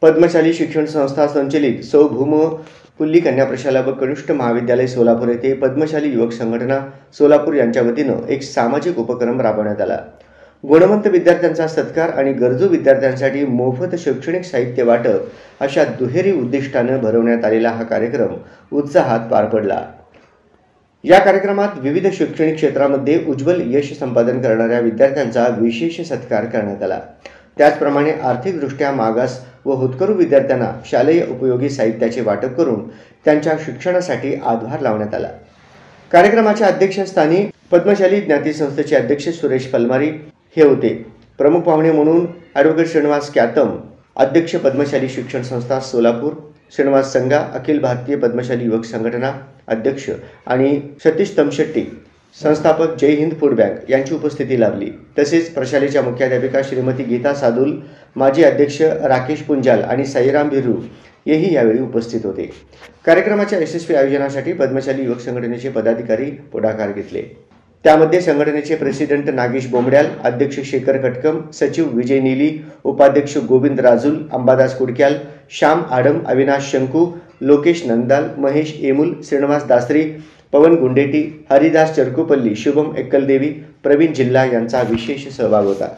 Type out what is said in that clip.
पद्मशाली शिक्षण संस्था संचलित सौ भूम पुल्ली कन्या प्रशाला व कनिष्ठ महाविद्यालय सोलापूर येथे पद्मशाली युवक संघटना सोलापूर यांच्या वतीनं एक सामाजिक उपक्रम राबवण्यात आला। गुणवंत विद्यार्थ्यांचा सत्कार आणि गरजू विद्यार्थ्यांसाठी मोफत शैक्षणिक साहित्य वाटप अशा दुहेरी उद्दिष्टाने भरवण्यात आलेला हा कार्यक्रम उत्साहात पार पडला। या कार्यक्रमात विविध शैक्षणिक क्षेत्रामध्ये उज्ज्वल यश संपादन करणाऱ्या विद्यार्थ्यांचा विशेष सत्कार करण्यात आला। त्याचप्रमाणे आर्थिकदृष्ट्या मागास व होतकरू विद्यार्थ्यांना शालेय उपयोगी साहित्याचे वाटप करून त्यांच्या शिक्षणासाठी हातभार लावण्यात आला। कार्यक्रमाच्या अध्यक्षस्थानी पद्मशाली ज्ञाती संस्थेचे अध्यक्ष सुरेश पलमारी हे होते। प्रमुख पाहुणे म्हणून ॲडव्होकेट श्रीनिवास क्यातम, अध्यक्ष पद्मशाली शिक्षण संस्था सोलापूर, श्रीनिवास संगा, अखिल भारतीय पद्मशाली युवक संघटना अध्यक्ष आणि सतीश तमशेट्टी, संस्थापक जय हिंद फूड बँक यांची उपस्थिती लाभली। तसेच प्रशालेच्या मुख्याध्यापिका श्रीमती गीता सादुल, माजी अध्यक्ष राकेश पुंजाल आणि साईराम भिरू हेही यावेळी उपस्थित होते। कार्यक्रमाच्या यशस्वी आयोजनासाठी पद्मशाली युवक संघटनेचे पदाधिकारी पुढाकार घेतले। त्यामध्ये संघटनेचे प्रेसिडेंट नागेश बोंबड्याल, अध्यक्ष शेखर कटकम, सचिव विजय नीली, उपाध्यक्ष गोविंद राजूल, अंबादास कुडक्याल, श्याम आडम, अविनाश शंकू, लोकेश नंदाल, महेश एमुल, श्रीनिवास दासरी, पवन गुंडेटी, हरिदास चरकुपल्ली, शुभम एक्कलदेवी, प्रवीण जिल्हा यांचा विशेष सहभाग होता।